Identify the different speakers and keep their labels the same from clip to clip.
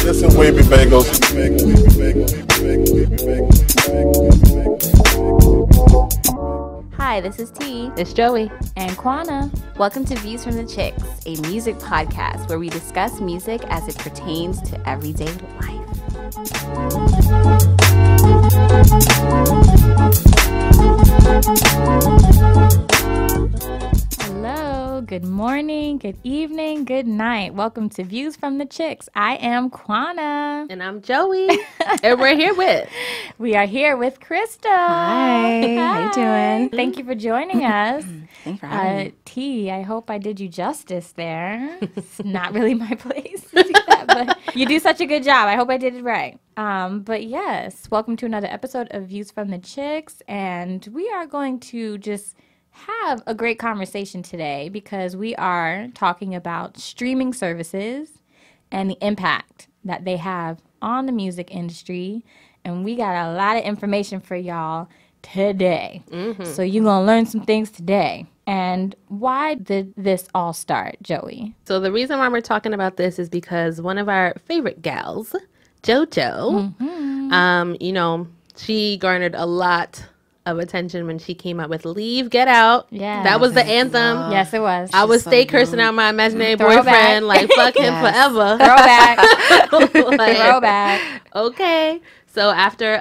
Speaker 1: Listen, Wavy Bagels.
Speaker 2: Hi, this is T.
Speaker 3: It's Joey.
Speaker 2: And Quana. Welcome to Views from the Chixx, a music podcast where we discuss music as it pertains to everyday life. Hello, good morning, good evening, good night. Welcome to Views from the Chixx. I am Quana.
Speaker 3: And I'm Joey. And we're here with...
Speaker 2: We are here with Krista.
Speaker 4: Hi. How you doing?
Speaker 2: Thank you for joining us.
Speaker 4: Thanks for having me.
Speaker 2: T, I hope I did you justice there. It's not really my place to do that, but you do such a good job. I hope I did it right. But yes, welcome to another episode of Views from the Chixx, and we are going to just have a great conversation today because we are talking about streaming services and the impact that they have on the music industry, and we got a lot of information for y'all today. So you're going to learn some things today. And why did this all start, Joey?
Speaker 3: So the reason why we're talking about this is because one of our favorite gals, Jojo, she garnered a lot of attention when she came out with Leave, Get Out.
Speaker 2: Yeah.
Speaker 3: That was the anthem.
Speaker 2: Yes, it was.
Speaker 3: I would stay cursing out my imaginary boyfriend, like, fuck him forever.
Speaker 2: Throwback. Throwback.
Speaker 3: Okay. So after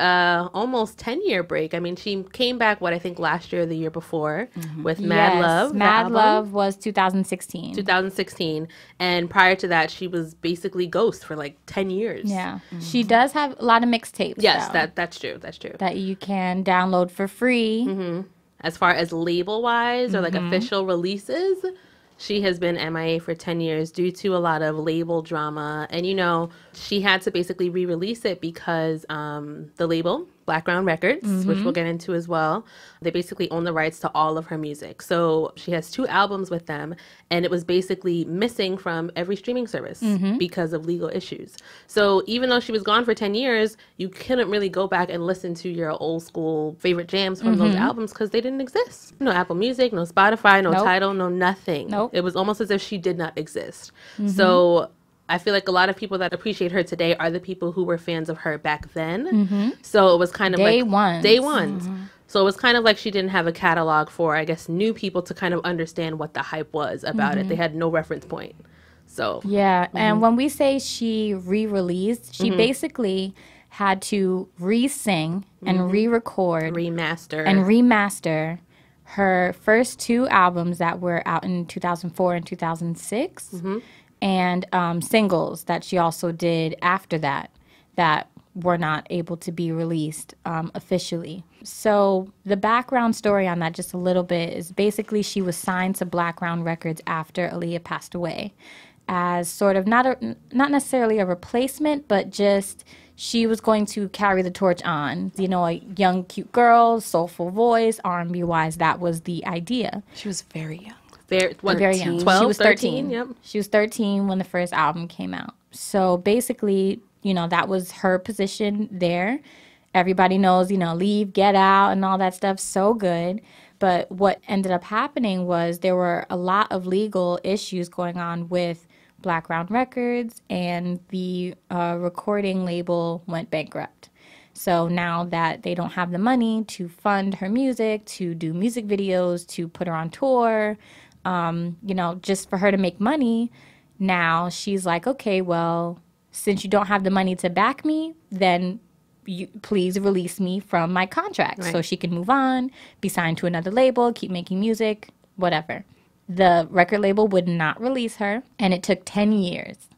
Speaker 3: almost 10-year break, I mean, she came back, I think last year or the year before with Mad Love.
Speaker 2: Mad Love was 2016.
Speaker 3: 2016. And prior to that, she was basically Ghost for like 10 years.
Speaker 2: Yeah. She does have a lot of mixtapes.
Speaker 3: Yes, that's true. That's true.
Speaker 2: That you can download for free.
Speaker 3: As far as label-wise or like official releases, she has been MIA for 10 years due to a lot of label drama. And, she had to basically re-release it because the label, Blackground Records, which we'll get into as well, they basically own the rights to all of her music. So she has 2 albums with them, and it was basically missing from every streaming service because of legal issues. So even though she was gone for 10 years, you couldn't really go back and listen to your old school favorite jams from those albums because they didn't exist. No Apple Music, no Spotify, no Tidal, no nothing. It was almost as if she did not exist. So I feel like a lot of people that appreciate her today are the people who were fans of her back then. So it was kind of
Speaker 2: Day
Speaker 3: Day ones. So it was kind of like she didn't have a catalog for, I guess, new people to kind of understand what the hype was about it. They had no reference point. So
Speaker 2: yeah, and when we say she re-released, she basically had to re-sing and re-record, remaster her first 2 albums that were out in 2004 and 2006. And singles that she also did after that were not able to be released officially. So the background story on that, just a little bit, is basically she was signed to Blackground Records after Aaliyah passed away as sort of not necessarily a replacement, but just she was going to carry the torch on. A young, cute girl, soulful voice, R&B wise, that was the idea.
Speaker 4: She was very young.
Speaker 2: Very young.
Speaker 3: 12,
Speaker 2: she was 13.
Speaker 3: Yep.
Speaker 2: She was 13 when the first album came out. So basically, that was her position there. Everybody knows, Leave, Get Out, and all that stuff. So good. But what ended up happening was there were a lot of legal issues going on with Blackground Records, and the recording label went bankrupt. So now that they don't have the money to fund her music, to do music videos, to put her on tour, just for her to make money, now she's like, okay, well, since you don't have the money to back me, then you please release me from my contract so she can move on, be signed to another label, keep making music, whatever. The record label would not release her, and it took 10 years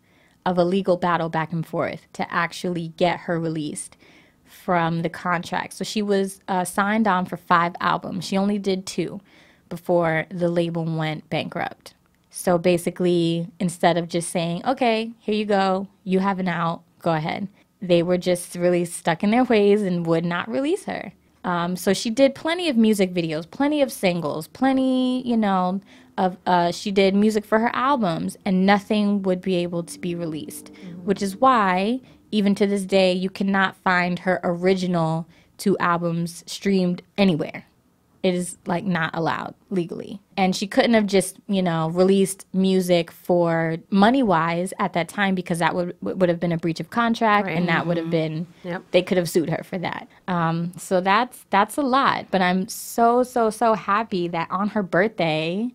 Speaker 2: of a legal battle back and forth to actually get her released from the contract. So she was signed on for 5 albums. She only did 2 before the label went bankrupt. So basically, instead of just saying, okay, here you go, you have an out, go ahead, they were just really stuck in their ways and would not release her. So she did plenty of music videos, plenty of singles, plenty, she did music for her albums, and nothing would be able to be released, which is why, even to this day, you cannot find her original 2 albums streamed anywhere. it is like not allowed legally. And she couldn't have just, released music for money wise at that time, because that would have been a breach of contract, and that would have been, they could have sued her for that. So that's a lot. But I'm so happy that on her birthday,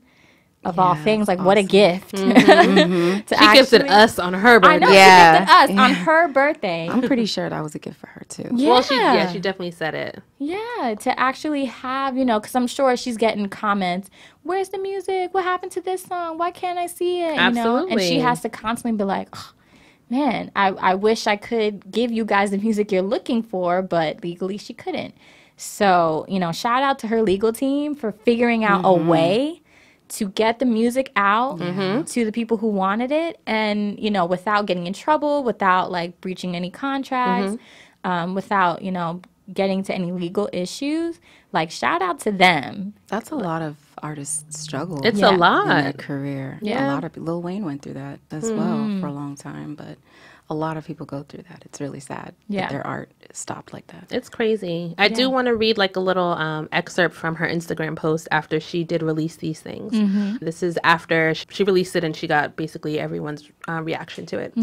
Speaker 2: of all things, like, awesome. What a gift.
Speaker 3: She gifted us on her birthday.
Speaker 2: I know, she gifted us on her birthday.
Speaker 4: I'm pretty sure that was a gift for her, too.
Speaker 2: Yeah.
Speaker 3: Well, she definitely said it.
Speaker 2: Yeah, to actually have, because I'm sure she's getting comments, where's the music? What happened to this song? Why can't I see it?
Speaker 3: Absolutely.
Speaker 2: And she has to constantly be like, oh, man, I wish I could give you guys the music you're looking for, but legally she couldn't. So, shout out to her legal team for figuring out a way to get the music out to the people who wanted it, and, without getting in trouble, without, like, breaching any contracts, without, getting to any legal issues. Like, shout out to them.
Speaker 4: That's a lot of artists struggle.
Speaker 3: It's a lot.
Speaker 4: In their career.
Speaker 2: Yeah.
Speaker 4: A lot of Lil Wayne went through that as well for a long time, but a lot of people go through that. It's really sad that their art is stopped like that.
Speaker 3: It's crazy. I do want to read like a little excerpt from her Instagram post after she did release these things. This is after she released it, and she got basically everyone's reaction to it.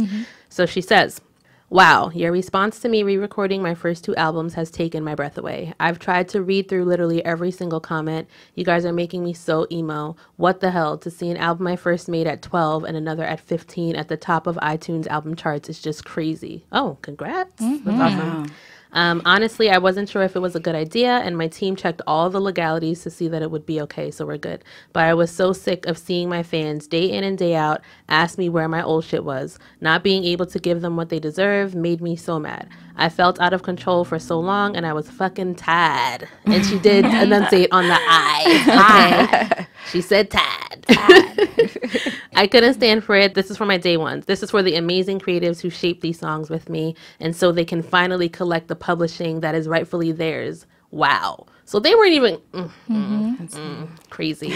Speaker 3: So she says, "Wow, your response to me re-recording my first 2 albums has taken my breath away. I've tried to read through literally every single comment. You guys are making me so emo. What the hell? To see an album I first made at 12 and another at 15 at the top of iTunes album charts is just crazy." Oh, congrats. That's awesome. Honestly, I wasn't sure if it was a good idea, and my team checked all the legalities to see that it would be okay, so we're good. But I was so sick of seeing my fans day in and day out ask me where my old shit was. Not being able to give them what they deserve made me so mad. I felt out of control for so long, and I was fucking tired. And she did enunciate on the I. Okay? She said tired. I couldn't stand for it. This is for my day ones. This is for the amazing creatives who shaped these songs with me, and so they can finally collect the publishing that is rightfully theirs. Wow. So they weren't even crazy.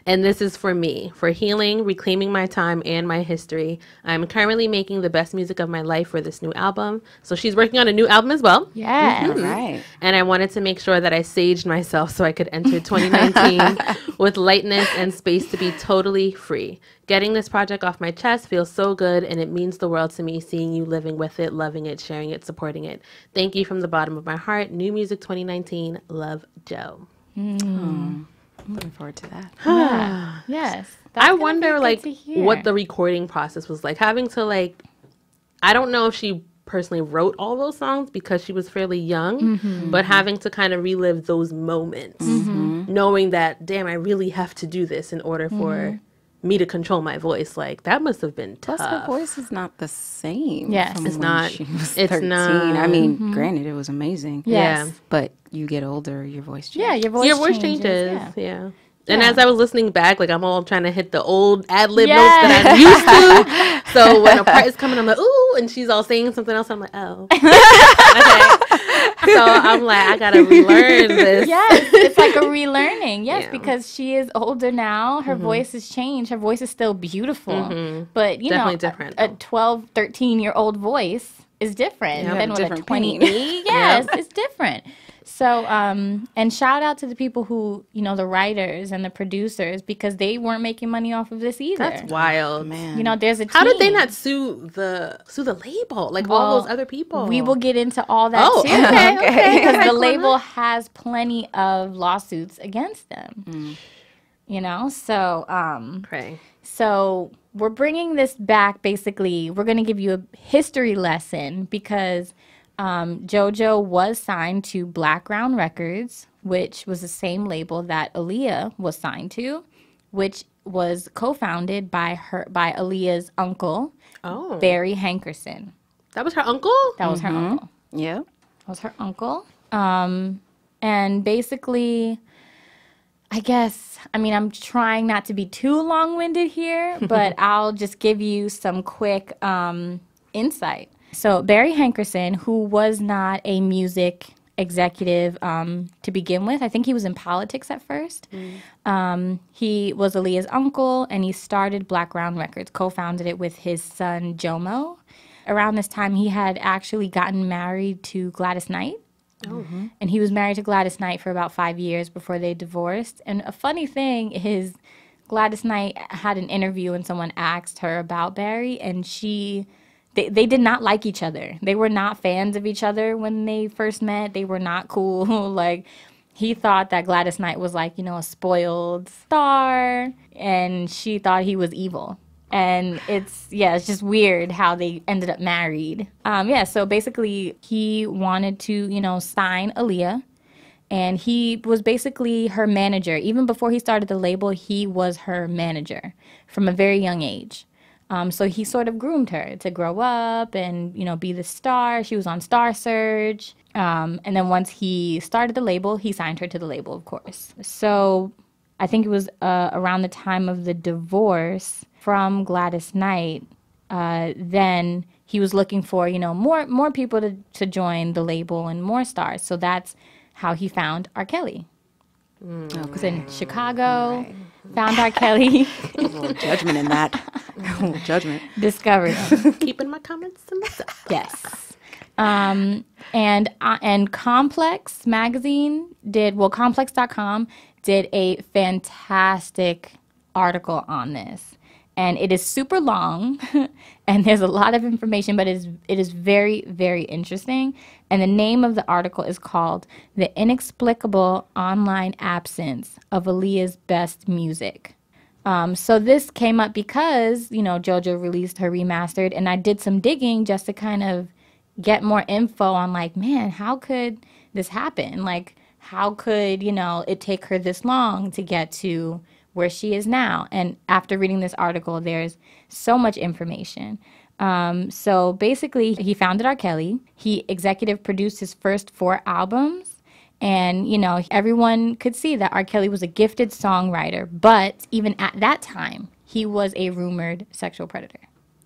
Speaker 3: And this is for me, for healing, reclaiming my time and my history. I'm currently making the best music of my life for this new album. So she's working on a new album as well.
Speaker 2: Yeah.
Speaker 4: Right.
Speaker 3: And I wanted to make sure that I saged myself so I could enter 2019 with lightness and space to be totally free. Getting this project off my chest feels so good, and it means the world to me seeing you living with it, loving it, sharing it, supporting it. Thank you from the bottom of my heart. New Music 2019. Love, Joe.
Speaker 4: I'm looking forward to that.
Speaker 2: Yes.
Speaker 3: I wonder, like, what the recording process was like. Having to, like, I don't know if she personally wrote all those songs because she was fairly young, but having to kind of relive those moments, knowing that, damn, I really have to do this in order for me to control my voice. Like, that must have been tough.
Speaker 4: Plus, her voice is not the same.
Speaker 2: Yes.
Speaker 4: From
Speaker 3: It's
Speaker 4: when
Speaker 3: not.
Speaker 4: She was
Speaker 3: It's
Speaker 4: 13.
Speaker 3: not.
Speaker 4: I mean, granted, it was amazing.
Speaker 2: Yes.
Speaker 3: Yeah.
Speaker 4: But you get older, your voice changes.
Speaker 2: Yeah, your voice changes.
Speaker 3: Yeah. And as I was listening back, like, I'm all trying to hit the old ad-lib notes that I'm used to. So when a part is coming, I'm like, ooh, and she's all saying something else. I'm like, oh. Okay. So I'm like, I got to relearn this.
Speaker 2: Yes, it's like a relearning. Yes, because she is older now. Her voice has changed. Her voice is still beautiful. But,
Speaker 3: Definitely different.
Speaker 2: A 12, 13-year-old voice is different than what a 28. Yes, it's different. So, and shout out to the people who, the writers and the producers, because they weren't making money off of this either.
Speaker 3: That's wild.
Speaker 4: Man.
Speaker 2: There's a team.
Speaker 3: How did they not sue the label? Like, all those other people?
Speaker 2: We will get into all that too.
Speaker 3: Okay.
Speaker 2: Because the label has plenty of lawsuits against them. So,
Speaker 3: Okay.
Speaker 2: So we're bringing this back. Basically, we're going to give you a history lesson because Jojo was signed to Blackground Records, which was the same label that Aaliyah was signed to, which was co-founded by Aaliyah's uncle, Barry Hankerson.
Speaker 3: That was her uncle?
Speaker 2: That was her uncle.
Speaker 4: Yeah.
Speaker 2: That was her uncle. And basically, I guess, I'm trying not to be too long-winded here, but I'll just give you some quick insight. So Barry Hankerson, who was not a music executive to begin with, I think he was in politics at first. He was Aaliyah's uncle, and he started Blackground Records, co-founded it with his son, Jomo. Around this time, he had actually gotten married to Gladys Knight. And he was married to Gladys Knight for about 5 years before they divorced. And a funny thing is Gladys Knight had an interview and someone asked her about Barry, and they did not like each other. They were not fans of each other when they first met. They were not cool. Like, he thought that Gladys Knight was like, a spoiled star, and she thought he was evil. And it's just weird how they ended up married. So basically he wanted to, sign Aaliyah. And he was basically her manager. Even before he started the label, he was her manager from a very young age. So he sort of groomed her to grow up and, be the star. She was on Star Search. And then once he started the label, he signed her to the label, of course. So I think it was around the time of the divorce from Gladys Knight, then he was looking for, more people to join the label and more stars. So that's how he found R. Kelly. Because in Chicago, found R. Kelly.
Speaker 4: A little judgment in that. A little judgment.
Speaker 2: Discovered him.
Speaker 3: Keeping my comments to myself.
Speaker 2: Yes. And Complex magazine Complex.com did a fantastic article on this. And it is super long, and there's a lot of information, but it is very, very interesting. And the name of the article is called "The Inexplicable Online Absence of Aaliyah's Best Music." So this came up because, JoJo released her remastered, and I did some digging just to kind of get more info on, like, man, how could this happen? Like, how could, it take her this long to get to where she is now? And after reading this article, there's so much information. So basically, he founded R. Kelly. He executive produced his first 4 albums. And, everyone could see that R. Kelly was a gifted songwriter. But even at that time, he was a rumored sexual predator.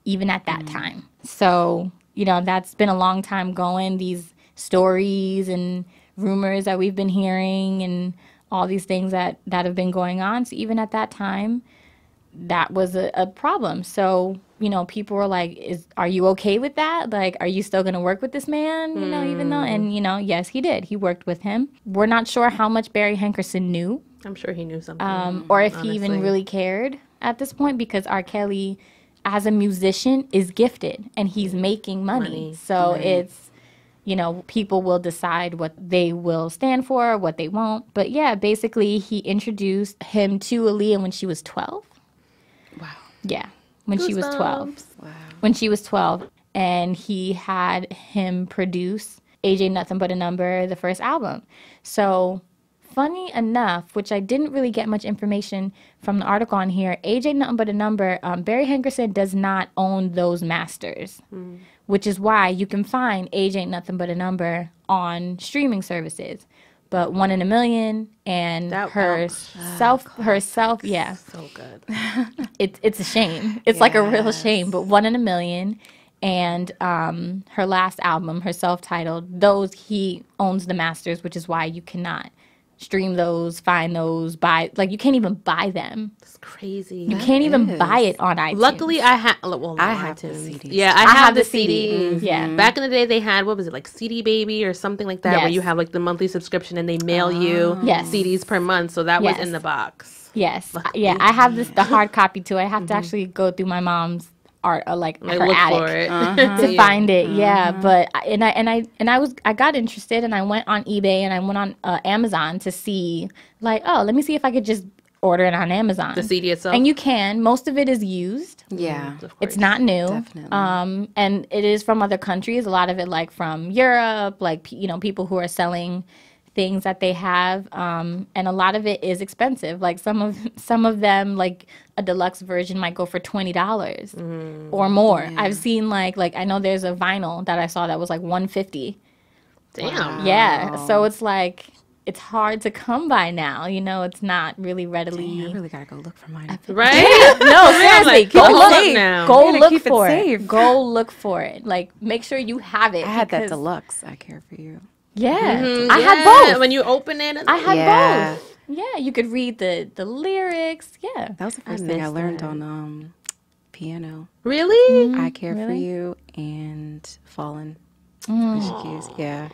Speaker 2: Even at that time. So, that's been a long time going. These stories and rumors that we've been hearing and all these things that have been going on. So even at that time, that was a problem. So, people were like, are you okay with that? Like, are you still going to work with this man? Even though, and, yes, he did. He worked with him. We're not sure how much Barry Hankerson knew.
Speaker 3: I'm sure he knew something.
Speaker 2: Or if he even really cared at this point, because R. Kelly, as a musician, is gifted and he's making money. So it's, people will decide what they will stand for, what they won't. But yeah, basically, he introduced him to Aaliyah when she was 12.
Speaker 4: Wow.
Speaker 2: Yeah, when she was 12.
Speaker 4: Wow.
Speaker 2: When she was 12. And he had him produce AJ Nothing But a Number, the first album. So funny enough, which I didn't really get much information from the article on here, AJ Nothing But a Number, Barry Hankerson does not own those masters. Which is why you can find Age Ain't Nothing But a Number on streaming services. But One in a Million and herself, yeah.
Speaker 3: So good.
Speaker 2: It's a shame. It's like a real shame. But One in a Million and her last album, her self-titled, those he owns the masters, which is why you cannot stream those, find those, buy, like, you can't even buy them.
Speaker 3: It's crazy.
Speaker 2: You can't even buy it on iTunes.
Speaker 3: Luckily, I have the CDs. Yeah, I have the CDs.
Speaker 2: Yeah.
Speaker 3: Back in the day, they had, what was it, like CD Baby or something like that, where you have like the monthly subscription and they mail you CDs per month. So that was in the box.
Speaker 2: Yes. Luckily. Yeah, I have the hard copy too. I have to actually go through my mom's art, like her
Speaker 3: look
Speaker 2: attic
Speaker 3: for it.
Speaker 2: to find it. Yeah, but I got interested and I went on eBay and I went on Amazon to see, like, let me see if I could just order it on Amazon.
Speaker 3: The CD itself,
Speaker 2: and you can. Most of it is used.
Speaker 4: Yeah,
Speaker 2: it's not new.
Speaker 4: Definitely.
Speaker 2: And it is from other countries. A lot of it, like from Europe, like people who are selling things that they have, and a lot of it is expensive. Like some of them, like a deluxe version might go for $20 or more. Yeah. I've seen like I know there's a vinyl that I saw that was like $150.
Speaker 3: Damn.
Speaker 2: Wow. Yeah. So it's like it's hard to come by now. It's not really readily.
Speaker 4: Dang, I really gotta go look for mine.
Speaker 3: Right?
Speaker 2: No, seriously, go look
Speaker 3: now.
Speaker 2: Go look for it. Go look for it. Like, make sure you have it.
Speaker 4: I had that deluxe. I Care for You.
Speaker 2: Yeah, I had both.
Speaker 3: When you open it,
Speaker 2: I had both. Yeah, you could read the lyrics. Yeah,
Speaker 4: that was the first thing I learned on piano.
Speaker 3: Really?
Speaker 4: I Care for You and Fallen. Yeah.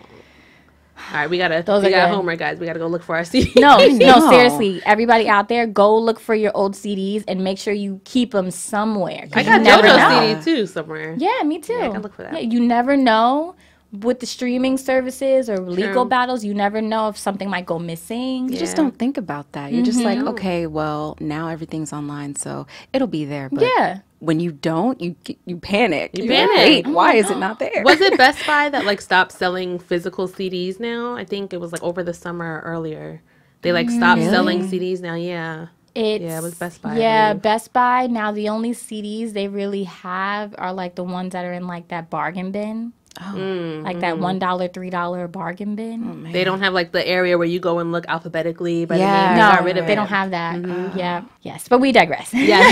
Speaker 3: All right, we got homework, guys. We gotta go look for our CDs.
Speaker 2: No, seriously. Everybody out there, go look for your old CDs and make sure you keep them somewhere.
Speaker 3: I got JoJo's CD too somewhere.
Speaker 2: Yeah, me too.
Speaker 3: Yeah, I can look for that.
Speaker 2: Yeah, you never know with the streaming services or legal battles. You never know if something might go missing.
Speaker 4: You just don't think about that. You're just like, okay, well, now everything's online, so it'll be there. But when you don't, you panic. You panic. Wait, why is it not there?
Speaker 3: Was it Best Buy that like stopped selling physical CDs now? I think it was like over the summer or earlier. They like stopped selling CDs now. Yeah. It was Best Buy.
Speaker 2: Yeah, Best Buy. Now the only CDs they really have are like the ones that are in like that bargain bin. Like that $1, $3 bargain bin.
Speaker 3: They don't have like the area where you go and look alphabetically by the name.
Speaker 2: No,
Speaker 3: They got rid of
Speaker 2: they
Speaker 3: it.
Speaker 2: don't have that. Yeah. Yes, but we digress.
Speaker 3: Yes.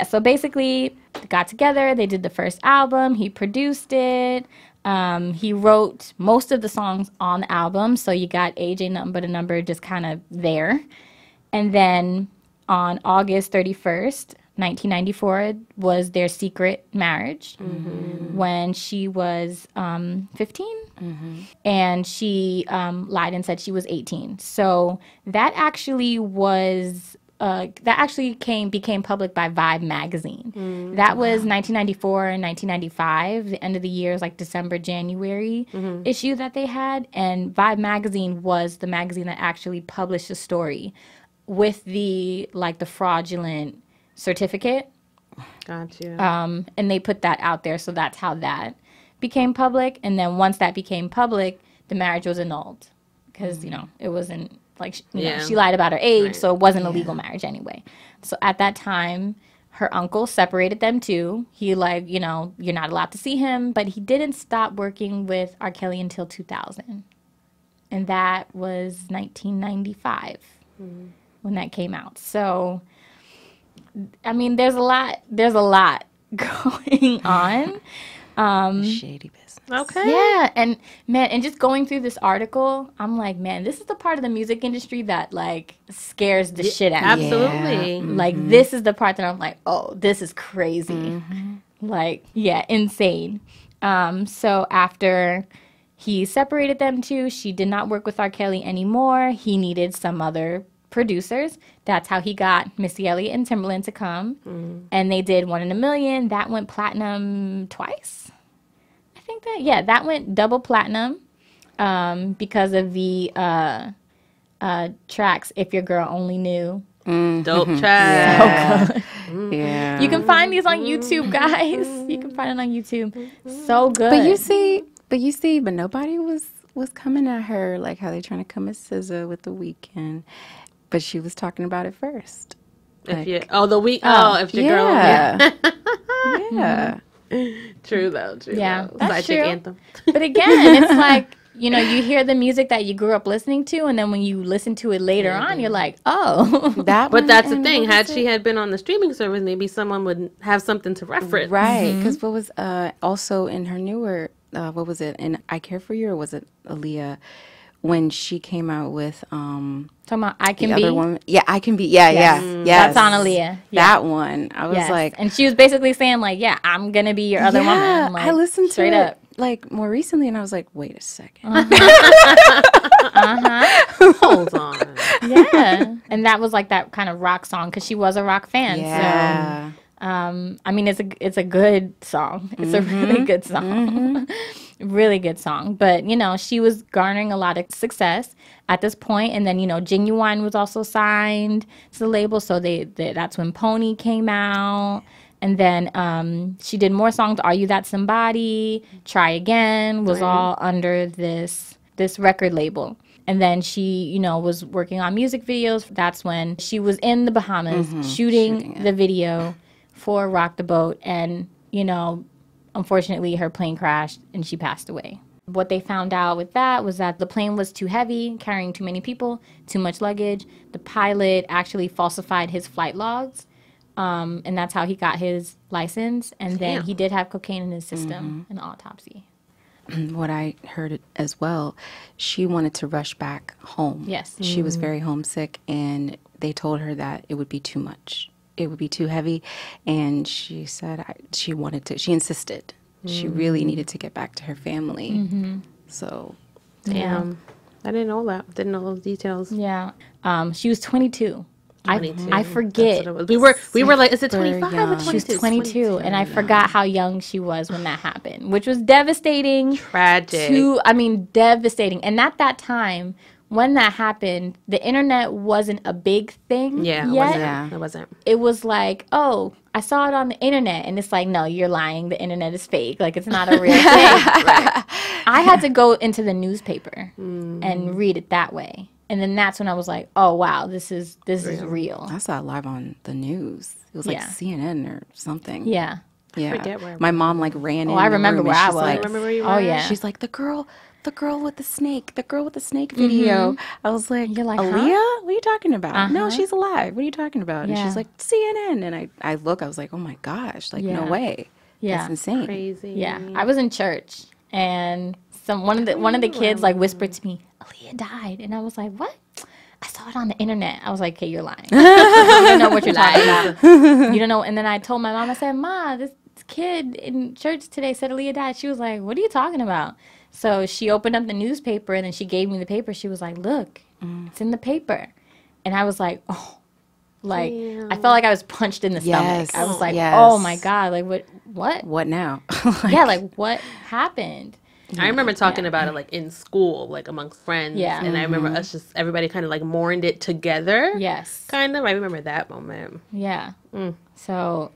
Speaker 2: So basically, they got together. They did the first album. He produced it. He wrote most of the songs on the album. So you got AJ Nothing But a Number just kind of there. And then on August 31st, 1994 was their secret marriage when she was 15. And she lied and said she was 18. So that actually became public by Vibe magazine. That was 1994 and 1995. The end of the year is like December, January issue that they had. And Vibe magazine was the magazine that actually published the story with the fraudulent certificate.
Speaker 3: Gotcha.
Speaker 2: And they put that out there, so that's how that became public. And then once that became public, the marriage was annulled because it wasn't like she lied about her age, so it wasn't a legal marriage anyway. So at that time, her uncle separated them too. He you're not allowed to see him, but he didn't stop working with R. Kelly until 2000, and that was 1995 when that came out. So I mean, there's a lot going on.
Speaker 4: Shady business.
Speaker 3: Okay.
Speaker 2: Yeah, and man, and just going through this article, I'm like, man, this is the part of the music industry that like scares the shit out of me.
Speaker 3: Absolutely.
Speaker 2: Like this is the part that I'm like, oh, this is crazy. Like, yeah, insane. So after he separated them two, she did not work with R. Kelly anymore. He needed some other producers. That's how he got Missy Elliott and Timberland to come. And they did One in a Million. That went platinum twice. I think that went double platinum because of the tracks If Your Girl Only Knew.
Speaker 3: Dope track.
Speaker 2: So good.
Speaker 4: Yeah.
Speaker 2: You can find these on YouTube, guys. You can find it on YouTube. So good.
Speaker 4: But you see, nobody was coming at her like how they trying to come at SZA with The Weeknd. But she was talking about it first.
Speaker 3: If your girl.
Speaker 4: Yeah.
Speaker 3: True though.
Speaker 2: Yeah,
Speaker 3: though.
Speaker 2: that's true.
Speaker 3: Anthem.
Speaker 2: But again, it's like, you hear the music that you grew up listening to, and then when you listen to it later on, you're like, oh.
Speaker 3: But that's the thing. Had she had been on the streaming service, maybe someone would have something to reference.
Speaker 4: Right. Because what was also in her newer, what was it? In I Care For You, or was it Aaliyah? When she came out with
Speaker 2: Talking about I Can
Speaker 4: the
Speaker 2: Be.
Speaker 4: other one. Yeah, I Can Be. Yeah.
Speaker 2: That's on Aaliyah.
Speaker 4: That one. I was like,
Speaker 2: and she was basically saying like, yeah, I'm gonna be your other woman. Like,
Speaker 4: I listened to
Speaker 2: straight
Speaker 4: it
Speaker 2: up.
Speaker 4: like more recently, and I was like, wait a second.
Speaker 3: Hold on.
Speaker 2: Yeah, and that was like that kind of rock song because she was a rock fan.
Speaker 4: Yeah.
Speaker 2: So, I mean, it's a good song. It's a really good song. Really good song. But, she was garnering a lot of success at this point. And then, Genuine was also signed to the label. So that's when Pony came out. And then she did more songs. Are You That Somebody? Try Again was all under this record label. And then she, was working on music videos. That's when she was in the Bahamas shooting the video for Rock the Boat. And, unfortunately, her plane crashed and she passed away. What they found out with that was that the plane was too heavy, carrying too many people, too much luggage. The pilot actually falsified his flight logs, and that's how he got his license. And then he did have cocaine in his system in the autopsy.
Speaker 4: What I heard as well, she wanted to rush back home.
Speaker 2: Yes.
Speaker 4: She was very homesick, and they told her that it would be too much. It would be too heavy, and she said she insisted. She really needed to get back to her family. So,
Speaker 3: damn. I didn't know that. Didn't know those details.
Speaker 2: Yeah. She was 22.
Speaker 3: 22.
Speaker 2: I forget.
Speaker 3: We were like, is it 25 or 22?
Speaker 2: She was 22, and I forgot how young she was when that happened, which was devastating.
Speaker 3: Tragic.
Speaker 2: Devastating. And at that time, when that happened, the internet wasn't a big thing yet.
Speaker 3: It wasn't.
Speaker 2: It was like, oh, I saw it on the internet, and it's like, no, you're lying. The internet is fake. Like, it's not a real thing. Right. I had to go into the newspaper and read it that way. And then that's when I was like, oh, wow, this is real.
Speaker 4: I saw it live on the news. It was like CNN or something.
Speaker 2: Yeah.
Speaker 4: Yeah.
Speaker 3: I forget where
Speaker 4: my mom like ran in.
Speaker 2: Oh, I remember where I was.
Speaker 3: I remember where you were.
Speaker 2: Oh, yeah.
Speaker 4: She's like, the girl with the snake video. I was like,
Speaker 2: You're like,
Speaker 4: Aaliyah?
Speaker 2: huh?
Speaker 4: What are you talking about? No, she's alive. What are you talking about? And she's like, CNN. And I was like, oh my gosh, like, no way.
Speaker 2: Yeah.
Speaker 4: That's insane.
Speaker 3: Crazy.
Speaker 2: Yeah. I was in church, and one of the kids like whispered to me, Aaliyah died. And I was like, what? I saw it on the internet. I was like, okay, you're lying. You don't know what you're talking about. You don't know. And then I told my mom, I said, Ma, this kid in church today said Aaliyah died. She was like, what are you talking about? So she opened up the newspaper, and then she gave me the paper. She was like, look, it's in the paper. And I was like, oh. Like, I felt like I was punched in the stomach. I was like, oh, my God. Like, what?
Speaker 4: What now?
Speaker 2: Like, what happened?
Speaker 3: I remember talking about it like in school, like amongst friends.
Speaker 2: Yeah.
Speaker 3: And I remember everybody kind of like mourned it together.
Speaker 2: Yes.
Speaker 3: Kind of. I remember that moment.
Speaker 2: Yeah. So,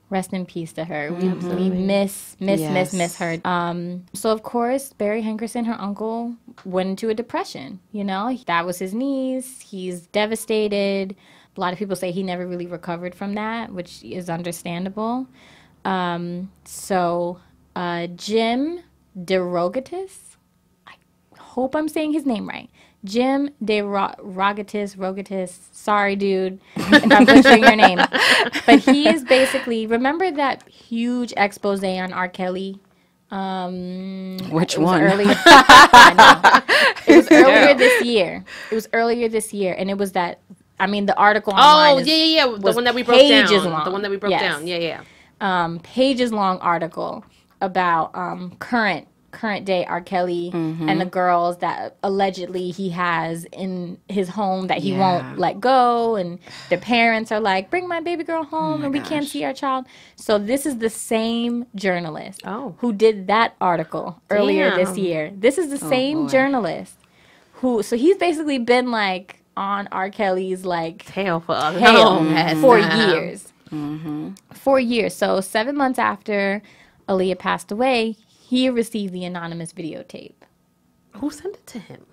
Speaker 2: rest in peace to her. We miss her. So, of course, Barry Hankerson, her uncle, went into a depression. That was his niece. He's devastated. A lot of people say he never really recovered from that, which is understandable. Jim DeRogatis, I hope I'm saying his name right. Jim DeRogatis, sorry, dude, if I'm butchering your name. But he is basically, remember that huge expose on R. Kelly?
Speaker 4: Which one?
Speaker 2: It was earlier this year. And it was that, the article online.
Speaker 3: Oh, yeah. The one that we broke down. The one that we broke down. Yeah.
Speaker 2: Pages long article about current day R. Kelly and the girls that allegedly he has in his home that he won't let go, and their parents are like, bring my baby girl home and we can't see our child. So this is the same journalist who did that article earlier this year. This is the same journalist so he's basically been like on R. Kelly's like
Speaker 3: tail for
Speaker 2: years. 4 years. So 7 months after Aaliyah passed away, he received the anonymous videotape.
Speaker 3: Who sent it to him?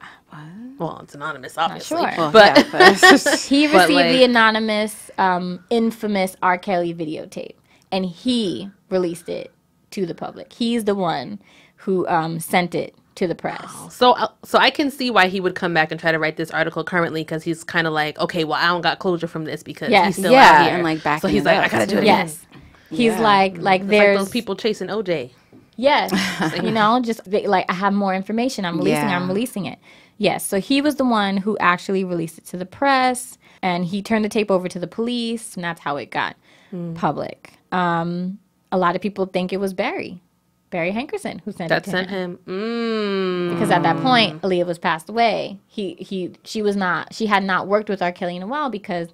Speaker 3: Well, it's anonymous, obviously.
Speaker 2: Not sure.
Speaker 3: But
Speaker 2: he received the anonymous, infamous R. Kelly videotape, and he released it to the public. He's the one who sent it to the press.
Speaker 3: So I can see why he would come back and try to write this article currently, because he's kind of like, okay, well, I don't got closure from this because he's still out here.
Speaker 4: And like back.
Speaker 3: So he's like, I gotta do it again.
Speaker 2: He's like there's
Speaker 3: like those people chasing OJ.
Speaker 2: Yes, just like I have more information. I'm releasing it. Yes, so he was the one who actually released it to the press, and he turned the tape over to the police, and that's how it got public. A lot of people think it was Barry Hankerson who sent it to him. Because at that point, Aaliyah was passed away. She had not worked with R. Kelly in a while because,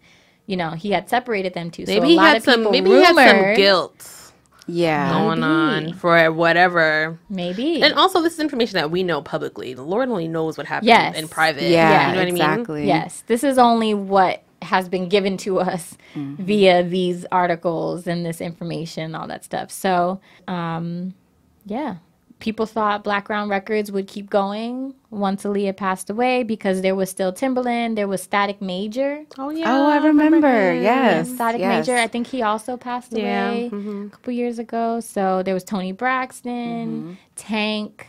Speaker 2: he had separated them two.
Speaker 3: Maybe he had some guilt.
Speaker 2: Going
Speaker 3: on for whatever.
Speaker 2: Maybe.
Speaker 3: And also, this is information that we know publicly. The Lord only knows what happened in private.
Speaker 4: Yeah,
Speaker 3: you know
Speaker 4: exactly.
Speaker 3: what I mean?
Speaker 2: Yes. This is only what has been given to us via these articles and this information, all that stuff. So, people thought Blackground Records would keep going once Aaliyah passed away because there was still Timberland, there was Static Major.
Speaker 3: Oh, yeah.
Speaker 4: Oh, I remember. Yes.
Speaker 2: Static Major. I think he also passed away a couple years ago. So there was Tony Braxton, Tank.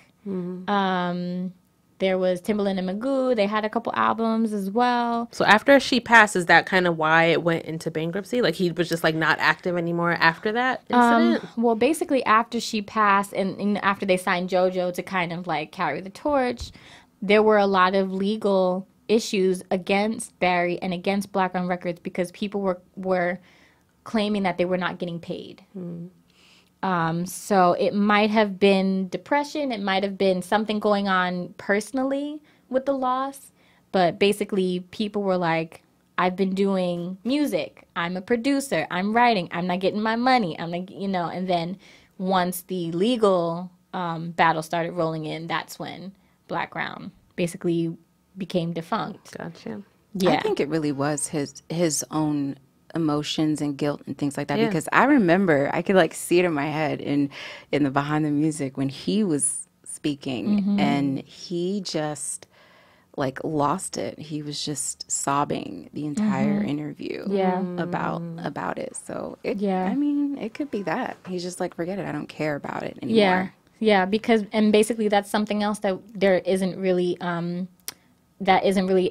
Speaker 2: There was Timberland and Magoo. They had a couple albums as well.
Speaker 3: So after she passed, is that kind of why it went into bankruptcy? Like he was just like not active anymore after that incident?
Speaker 2: Well, basically after she passed and after they signed Jojo to kind of like carry the torch, there were a lot of legal issues against Barry and against Blackground Records because people were claiming that they were not getting paid. So it might have been depression. It might have been something going on personally with the loss. But basically, people were like, I've been doing music. I'm a producer. I'm writing. I'm not getting my money. I'm like, and then once the legal battle started rolling in, that's when Blackground basically became defunct.
Speaker 3: Gotcha.
Speaker 2: Yeah.
Speaker 4: I think it really was his own emotions and guilt and things like that, because I remember I could like see it in my head in the behind the music when he was speaking, and he just like lost it. He was just sobbing the entire interview about it. So I mean, it could be that he's just like, forget it, I don't care about it anymore.
Speaker 2: Yeah, because basically that's something else that there isn't really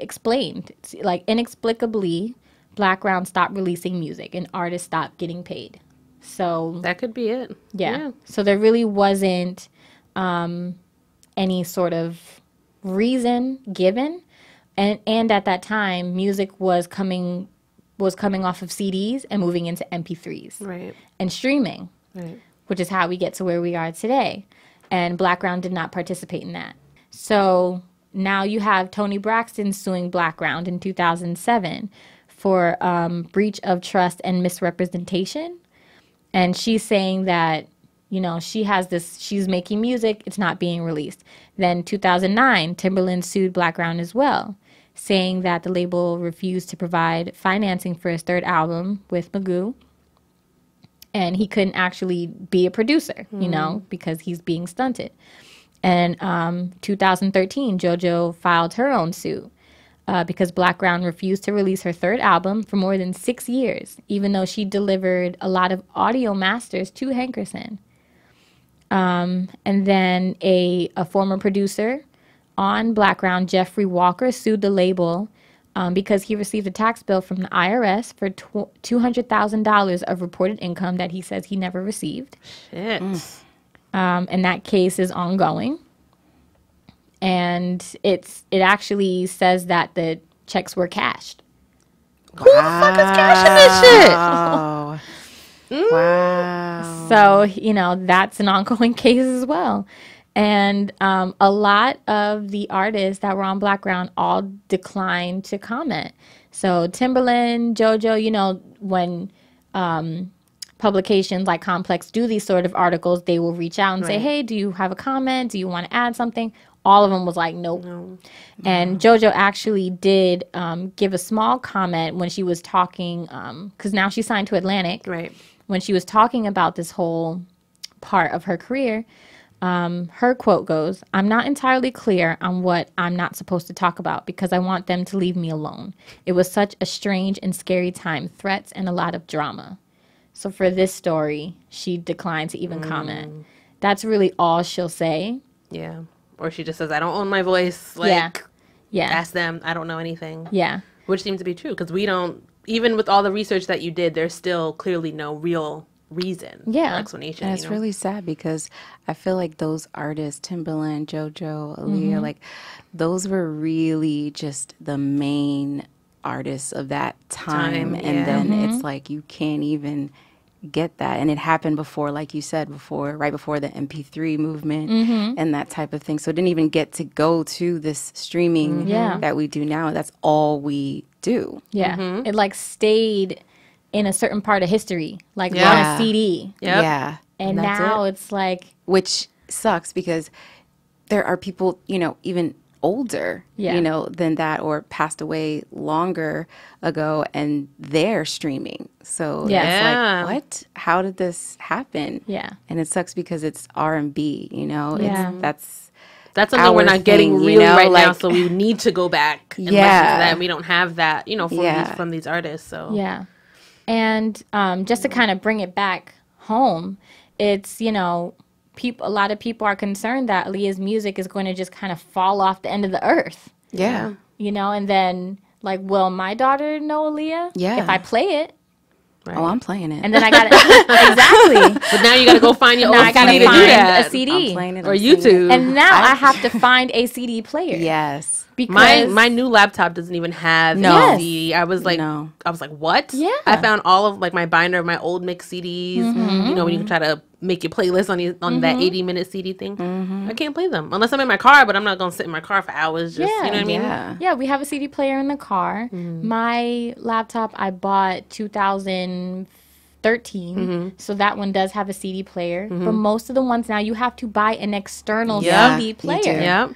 Speaker 2: explained. It's like inexplicably, Blackground stopped releasing music and artists stopped getting paid. So
Speaker 3: that could be it.
Speaker 2: Yeah. So there really wasn't any sort of reason given, and at that time, music was coming off of CDs and moving into MP3s,
Speaker 3: right,
Speaker 2: and streaming,
Speaker 3: right,
Speaker 2: which is how we get to where we are today. And Blackground did not participate in that. So now you have Toni Braxton suing Blackground in 2007 for breach of trust and misrepresentation. And she's saying that, she's making music, it's not being released. Then 2009, Timberland sued Blackground as well, saying that the label refused to provide financing for his third album with Magoo. And he couldn't actually be a producer, because he's being stunted. And 2013, JoJo filed her own suit because Blackground refused to release her third album for more than 6 years, even though she delivered a lot of audio masters to Hankerson. And then a former producer on Blackground, Jeffrey Walker, sued the label because he received a tax bill from the IRS for $200,000 of reported income that he says he never received.
Speaker 3: Shit.
Speaker 2: And that case is ongoing. And it actually says that the checks were cashed.
Speaker 3: Wow. Who the fuck is cashing this shit?
Speaker 4: Wow.
Speaker 2: So, that's an ongoing case as well. And a lot of the artists that were on Blackground all declined to comment. So Timberland, JoJo, when publications like Complex do these sort of articles, they will reach out and say, hey, do you have a comment? Do you want to add something? All of them was like, nope. No. And JoJo actually did give a small comment when she was talking, because now she's signed to Atlantic.
Speaker 3: Right.
Speaker 2: When she was talking about this whole part of her career, her quote goes, "I'm not entirely clear on what I'm not supposed to talk about because I want them to leave me alone. It was such a strange and scary time, threats and a lot of drama." So for this story, she declined to even comment. That's really all she'll say.
Speaker 3: Yeah. Or she just says, I don't own my voice. Like, ask them. I don't know anything.
Speaker 2: Yeah.
Speaker 3: Which seems to be true because we don't, even with all the research that you did, there's still clearly no real reason or explanation.
Speaker 4: And it's really sad because I feel like those artists, Timberland, JoJo, Aaliyah, like those were really just the main artists of that time. And then it's like you can't even get that. And it happened before, like you said, right before the MP3 movement and that type of thing. So it didn't even get to go to this streaming that we do now. That's all we do.
Speaker 2: Yeah. It like stayed in a certain part of history, like on a CD.
Speaker 3: Yep.
Speaker 4: Yeah.
Speaker 2: And now it's like,
Speaker 4: which sucks because there are people, even older, than that or passed away longer ago and they're streaming. So it's like, what? How did this happen?
Speaker 2: Yeah.
Speaker 4: And it sucks because it's R&B, That's
Speaker 3: something we're not getting really right now, so we need to go back and listen to that. And we don't have that, from these artists. So
Speaker 2: yeah. And just to kind of bring it back home, it's, a lot of people are concerned that Aaliyah's music is going to just kind of fall off the end of the earth.
Speaker 4: Yeah.
Speaker 2: And then, like, will my daughter know Aaliyah?
Speaker 4: Yeah.
Speaker 2: If I play it.
Speaker 4: Right. Oh, I'm playing it.
Speaker 2: And then I got to, exactly.
Speaker 3: But now you got to go find your own CD to do that.
Speaker 2: A CD.
Speaker 3: Or YouTube.
Speaker 2: And now I have to find a CD player.
Speaker 4: Yes.
Speaker 2: Because
Speaker 3: my new laptop doesn't even have
Speaker 4: No.
Speaker 3: CD. I was like, what?
Speaker 2: Yeah.
Speaker 3: I found all of like my binder of my old mix CDs. You know, when you can try to make your playlist on that 80-minute CD thing. I can't play them unless I'm in my car, but I'm not gonna sit in my car for hours. Just you know what I mean?
Speaker 2: Yeah, we have a CD player in the car. My laptop I bought 2013, so that one does have a CD player. But most of the ones now you have to buy an external CD player.
Speaker 3: Yep.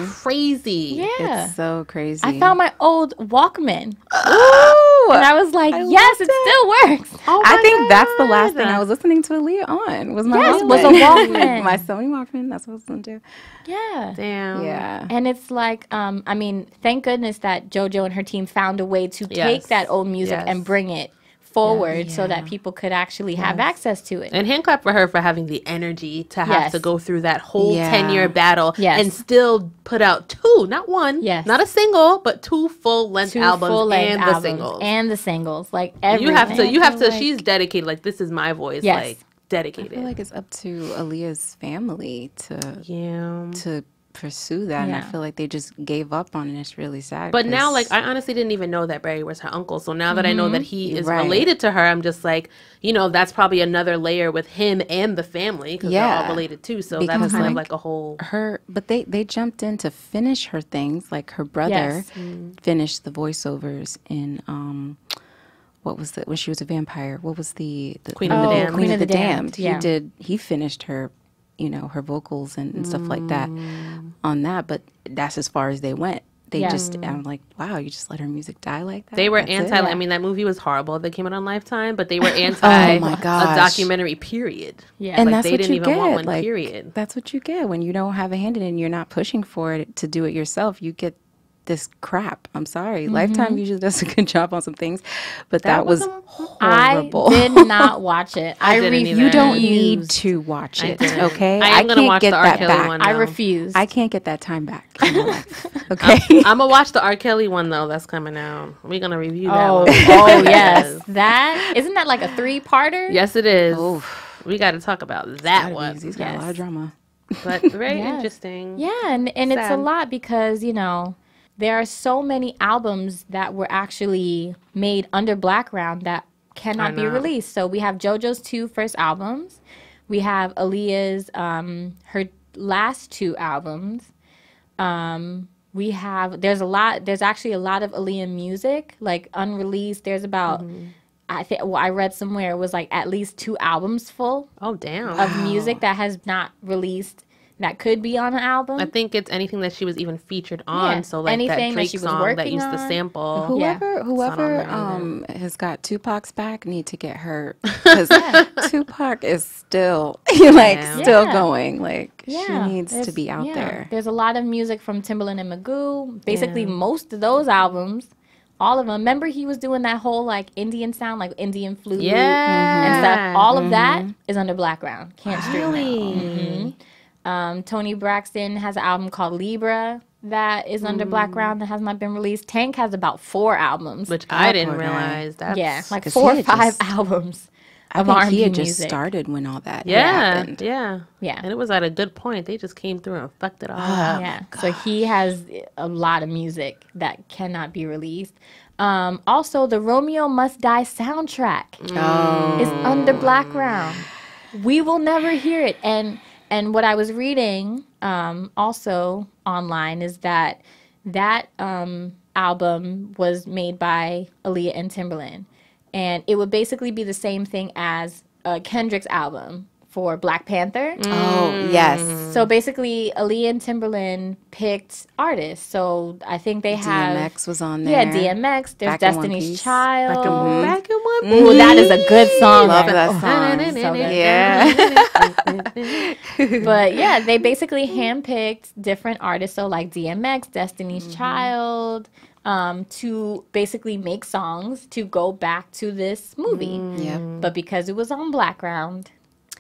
Speaker 3: Crazy.
Speaker 2: Yeah,
Speaker 4: It's so crazy.
Speaker 2: I found my old Walkman. And I was like, yes, it still works.
Speaker 4: I think that's the last thing I was listening to Aaliyah on. Was my
Speaker 2: Yes,
Speaker 4: Walkman.
Speaker 2: was a Walkman.
Speaker 4: My Sony Walkman. That's what I was listening to.
Speaker 2: Yeah.
Speaker 3: Damn.
Speaker 4: Yeah.
Speaker 2: And it's like, I mean, thank goodness that JoJo and her team found a way to take that old music and bring it forward so that people could actually have access to it.
Speaker 3: And hand clap for her for having the energy to have to go through that whole 10-year battle and still put out 2, not 1, not a single, but 2 full-length albums and the singles.
Speaker 2: And the singles. Like, everything.
Speaker 3: You have to, she's dedicated. Like, this is my voice. Like, dedicated.
Speaker 4: I feel like it's up to Aaliyah's family to pursue that, and I feel like they just gave up on it. It's really sad.
Speaker 3: But now, like, I honestly didn't even know that Barry was her uncle. So now that I know that he is related to her, I'm just like, you know, that's probably another layer with him and the family because they're all related too. So that's kind of like a whole
Speaker 4: But they jumped in to finish her things. Like her brother finished the voiceovers in what was when she was a vampire? What was the
Speaker 3: Queen of the Damned?
Speaker 4: Queen of the Damned.
Speaker 2: Yeah.
Speaker 4: He finished her, you know, her vocals and stuff like that on that, but that's as far as they went. They just, I'm like, wow, you just let her music die like that?
Speaker 3: They were I mean, that movie was horrible that came out on Lifetime, but they were anti a documentary, period.
Speaker 2: Yeah.
Speaker 4: And
Speaker 3: like,
Speaker 4: that's
Speaker 3: they
Speaker 4: what
Speaker 3: didn't
Speaker 4: you
Speaker 3: even
Speaker 4: get.
Speaker 3: want one,
Speaker 4: like,
Speaker 3: period.
Speaker 4: That's what you get when you don't have a hand in it and you're not pushing for it to do it yourself. You get this crap. I'm sorry. Lifetime usually does a good job on some things, but that was horrible.
Speaker 2: I did not watch it.
Speaker 4: You don't need to watch it. Okay,
Speaker 3: I am gonna watch the R. Kelly one.
Speaker 2: I refuse.
Speaker 4: I can't get that time back in my life. Okay,
Speaker 3: I'm gonna watch the R. Kelly one though. That's coming out. We're gonna review that one.
Speaker 2: Oh yes, that isn't that like a 3-parter?
Speaker 3: Yes, it is. We got to talk about that one.
Speaker 4: He's got a lot of drama,
Speaker 3: but very interesting.
Speaker 2: Yeah, and it's a lot because, you know, there are so many albums that were actually made under Blackground that cannot be released. So we have JoJo's 2 first albums. We have Aaliyah's her last 2 albums. There's actually a lot of Aaliyah music, like unreleased. There's about I read somewhere it was like at least 2 albums full.
Speaker 3: Oh damn.
Speaker 2: Of music that has not released. That could be on an album.
Speaker 3: I think it's anything that she was even featured on.
Speaker 2: Yeah.
Speaker 3: So like
Speaker 2: anything
Speaker 3: that Drake
Speaker 2: that she was
Speaker 3: song that used
Speaker 2: on.
Speaker 3: the sample.
Speaker 4: Whoever has got Tupac's back need to get her because Tupac is still still going. Like she needs to be out there.
Speaker 2: There's a lot of music from Timberland and Magoo. Basically, most of those albums. All of them. Remember he was doing that whole like Indian sound, like Indian flute and stuff. All of that is under Blackground. Can't stream it. Tony Braxton has an album called Libra that is under Blackground that has not been released. Tank has about 4 albums.
Speaker 3: Which I didn't realize. That's
Speaker 2: like 4 or 5 albums.
Speaker 4: I think he had just started when all that happened.
Speaker 3: Yeah. And it was at a good point. They just came through and fucked it all up.
Speaker 2: Yeah. So he has a lot of music that cannot be released. Also, the Romeo Must Die soundtrack is under Blackground. We will never hear it. And what I was reading also online is that album was made by Aaliyah and Timberland. And it would basically be the same thing as Kendrick's album for Black Panther.
Speaker 4: Oh, yes.
Speaker 2: So basically, Aaliyah and Timberland picked artists. So I think they have...
Speaker 4: DMX was on there.
Speaker 2: Yeah, DMX. There's Destiny's Child.
Speaker 3: Back in One Piece.
Speaker 2: Ooh, that is a good song.
Speaker 4: Love that song.
Speaker 2: So yeah. But yeah, they basically handpicked different artists. So like DMX, Destiny's Child... to basically make songs to go back to this movie. But because it was on Blackground,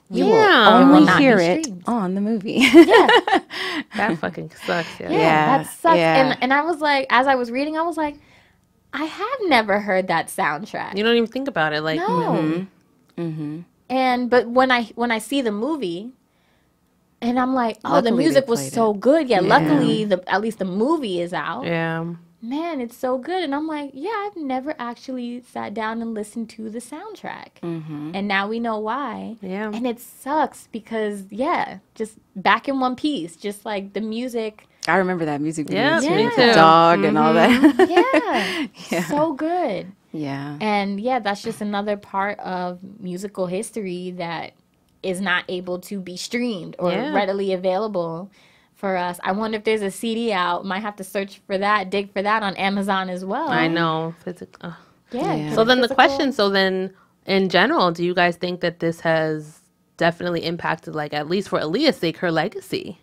Speaker 4: you will only hear it on the movie.
Speaker 3: That fucking sucks.
Speaker 2: That sucks. And I was like, as I was reading, I was like, I have never heard that soundtrack.
Speaker 3: You don't even think about it. Like,
Speaker 2: no. And but when I see the movie, And I'm like, oh,
Speaker 4: Luckily,
Speaker 2: the
Speaker 4: they
Speaker 2: music was
Speaker 4: played
Speaker 2: so
Speaker 4: it.
Speaker 2: good. Yeah, luckily, at least the movie is out.
Speaker 3: Yeah.
Speaker 2: Man, it's so good. And I'm like, yeah, I've never actually sat down and listened to the soundtrack. And now we know why.
Speaker 3: Yeah.
Speaker 2: And it sucks because, just back in one piece, just like the music.
Speaker 4: I remember that music video
Speaker 3: Yeah,
Speaker 4: too.
Speaker 3: me
Speaker 4: with the
Speaker 3: too.
Speaker 4: dog and all that.
Speaker 2: So good.
Speaker 4: Yeah.
Speaker 2: And that's just another part of musical history that is not able to be streamed or readily available for us. I wonder if there's a CD out. Might have to search for that, dig for that on Amazon as well.
Speaker 3: I know.
Speaker 2: Yeah.
Speaker 3: So then the question, in general, do you guys think that this has definitely impacted, like, at least for Aaliyah's sake, her legacy?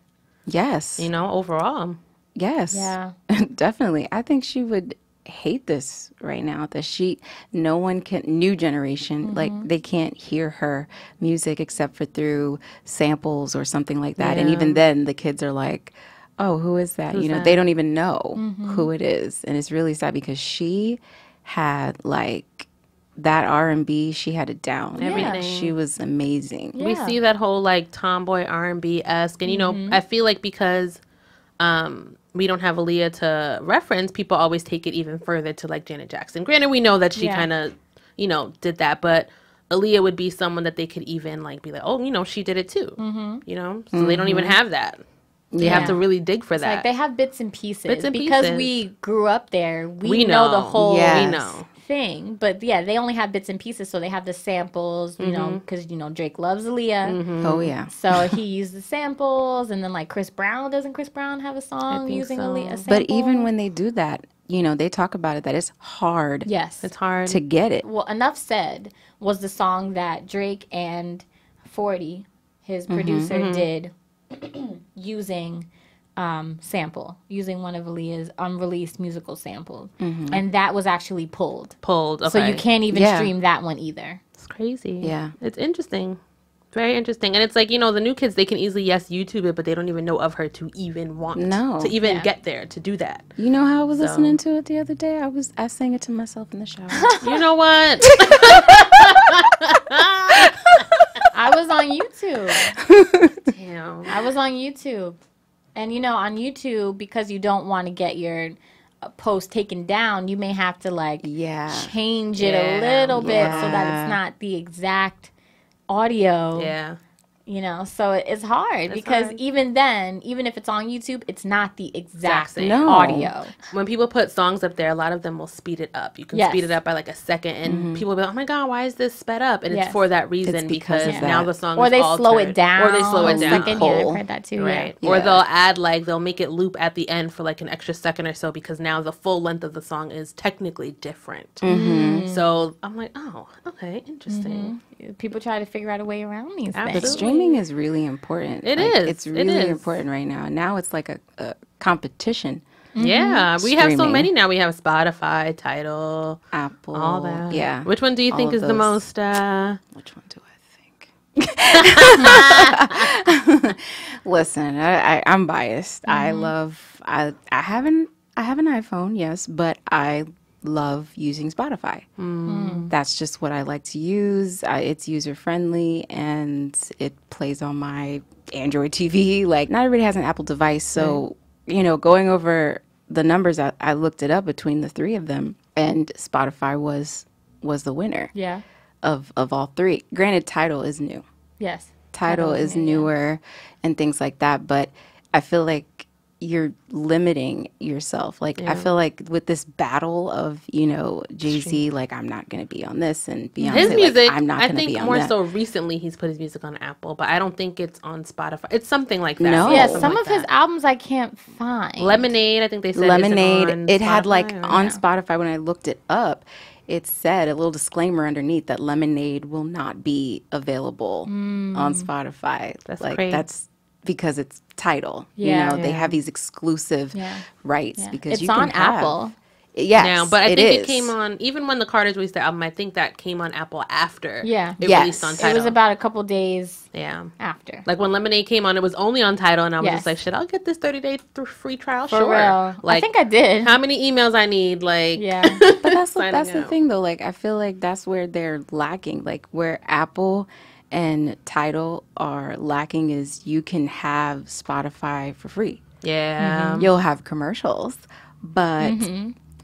Speaker 4: Yes.
Speaker 3: You know, overall.
Speaker 4: Yes.
Speaker 2: Yeah.
Speaker 4: Definitely. I think she would hate this right now, that no one can, new generation, like they can't hear her music except for through samples or something like that. And even then the kids are like, oh, who is that?
Speaker 3: Who's that?
Speaker 4: They don't even know who it is. And it's really sad because she had like that R&B, she had it down.
Speaker 3: Everything.
Speaker 4: She was amazing.
Speaker 3: We see that whole like tomboy R&B-esque. And, you know, I feel like because we don't have Aaliyah to reference, people always take it even further to like Janet Jackson. Granted, we know that she kind of, you know, did that, but Aaliyah would be someone that they could even like be like, oh, you know, she did it too. You know, so they don't even have that. You have to really dig for that.
Speaker 2: Like they have bits and pieces.
Speaker 3: Bits and
Speaker 2: because
Speaker 3: pieces.
Speaker 2: we grew up there. We know the whole
Speaker 3: We know.
Speaker 2: thing. But they only have bits and pieces. So they have the samples, you know, because, you know, Drake loves Aaliyah.
Speaker 4: Oh, yeah.
Speaker 2: So he used the samples. And then like Chris Brown, doesn't Chris Brown have a song using Aaliyah? A sample?
Speaker 4: But even when they do that, you know, they talk about it, that it's hard.
Speaker 2: Yes.
Speaker 3: It's hard
Speaker 4: to get it.
Speaker 2: Well, Enough Said was the song that Drake and 40, his producer, did using using one of Aaliyah's unreleased musical samples. And that was actually pulled.
Speaker 3: Okay.
Speaker 2: So you can't even stream that one either.
Speaker 3: It's crazy.
Speaker 4: Yeah.
Speaker 3: It's interesting. Very interesting. And it's like, you know, the new kids, they can easily, YouTube it, but they don't even know of her to even want to even get there, to do that.
Speaker 4: You know how I was listening to it the other day? I sang it to myself in the shower.
Speaker 3: You know what?
Speaker 2: I was on YouTube.
Speaker 3: Damn.
Speaker 2: I was on YouTube. And, you know, on YouTube, because you don't want to get your post taken down, you may have to, like, change it a little bit so that it's not the exact audio.
Speaker 3: Yeah.
Speaker 2: You know, so it's hard because even then, even if it's on YouTube, it's not the exact
Speaker 3: same
Speaker 2: audio.
Speaker 3: When people put songs up there, a lot of them will speed it up. You can speed it up by like a second, and people will be like, oh my God, why is this sped up? And it's for that reason,
Speaker 4: it's
Speaker 3: because
Speaker 4: now
Speaker 3: the song
Speaker 2: or
Speaker 3: is
Speaker 2: they
Speaker 3: altered.
Speaker 2: slow it down.
Speaker 3: Or they slow it down.
Speaker 2: Second, I've heard that too.
Speaker 3: Right.
Speaker 2: Yeah.
Speaker 3: Or they'll add they'll make it loop at the end for like an extra second or so because now the full length of the song is technically different. So I'm like, oh, okay, interesting.
Speaker 2: People try to figure out a way around these things.
Speaker 4: But streaming is really important.
Speaker 3: It is.
Speaker 4: It's really important right now. Now it's like a competition.
Speaker 3: Yeah, we have so
Speaker 4: Streaming.
Speaker 3: many now. We have Spotify, Tidal,
Speaker 4: Apple,
Speaker 3: all that.
Speaker 4: Yeah.
Speaker 3: Which one do you think is the most?
Speaker 4: Which one do I think? Listen, I'm biased. I have an iPhone, yes, but I love using Spotify. That's just what I like to use. It's user friendly and it plays on my Android TV. Like, not everybody has an Apple device, so you know, going over the numbers, I looked it up between the three of them, and Spotify was the winner.
Speaker 2: Yeah.
Speaker 4: Of all three. Granted, Tidal is new.
Speaker 2: Yes.
Speaker 4: Tidal is newer and things like that, but I feel like you're limiting yourself. Like, I feel like with this battle of, you know, Jay-Z, like, I'm not going to be on this, and Beyonce,
Speaker 3: His music,
Speaker 4: like, I'm not going to be on that.
Speaker 3: I think more so recently he's put his music on Apple, but I don't think it's on Spotify. It's something like that.
Speaker 4: No.
Speaker 2: Yeah,
Speaker 3: Something
Speaker 2: some
Speaker 3: like
Speaker 2: of his
Speaker 3: that.
Speaker 2: albums I can't find.
Speaker 3: Lemonade, I think they said
Speaker 4: Lemonade,
Speaker 3: isn't on
Speaker 4: it had
Speaker 3: Spotify,
Speaker 4: like
Speaker 3: or-
Speaker 4: on Spotify when I looked it up, it said a little disclaimer underneath that Lemonade will not be available on Spotify.
Speaker 3: That's
Speaker 4: like
Speaker 3: crazy.
Speaker 4: That's because it's Tidal.
Speaker 2: Yeah.
Speaker 4: You know, they have these exclusive rights because
Speaker 2: It's
Speaker 4: you can
Speaker 2: on
Speaker 4: have,
Speaker 2: Apple.
Speaker 4: Yes,
Speaker 3: now, but I think
Speaker 4: is.
Speaker 3: it came on, even when the Carters released their album, I think that came on Apple after
Speaker 2: Yeah.
Speaker 3: it
Speaker 4: Yes.
Speaker 3: released on Tidal.
Speaker 2: It was about a couple days
Speaker 3: yeah.
Speaker 2: after.
Speaker 3: Like when Lemonade came on, it was only on Tidal, and I was
Speaker 2: Yes.
Speaker 3: just like, "Shit, I'll get this 30-day free trial."
Speaker 2: For
Speaker 3: sure.
Speaker 2: real.
Speaker 3: Like,
Speaker 2: I think I did.
Speaker 3: how many emails I need? Like,
Speaker 2: Yeah.
Speaker 4: But that's
Speaker 3: signing
Speaker 4: the
Speaker 3: out.
Speaker 4: thing though. Like, I feel like that's where they're lacking. Like, where Apple and Tidal are lacking is you can have Spotify for free.
Speaker 3: Yeah.
Speaker 4: You'll have commercials, but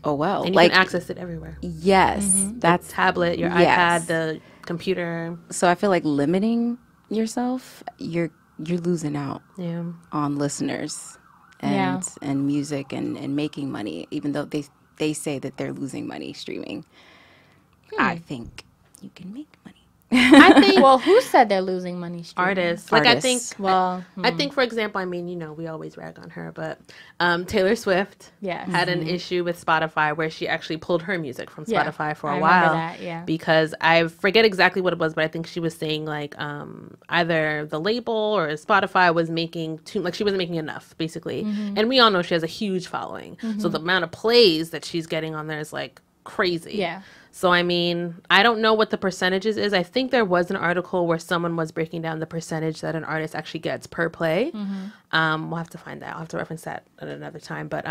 Speaker 4: oh well.
Speaker 3: And you can access it everywhere.
Speaker 4: Yes, that's
Speaker 3: The tablet, your iPad, the computer.
Speaker 4: So I feel like limiting yourself, you're losing out on listeners and music and making money, even though they say that they're losing money streaming. I think you can make money.
Speaker 2: I think. Well, who said they're losing money streaming?
Speaker 3: Artists. Like, I think,
Speaker 2: well,
Speaker 3: I think, for example, I mean, you know, we always rag on her, but Taylor Swift had an issue with Spotify where she actually pulled her music from Spotify for a while.
Speaker 2: That,
Speaker 3: because I forget exactly what it was, but I think she was saying, like, either the label or Spotify was making she wasn't making enough, basically. And we all know she has a huge following. So the amount of plays that she's getting on there is, like, crazy.
Speaker 2: Yeah.
Speaker 3: So, I mean, I don't know what the percentages is. I think there was an article where someone was breaking down the percentage that an artist actually gets per play. We'll have to find that. I'll have to reference that at another time. But,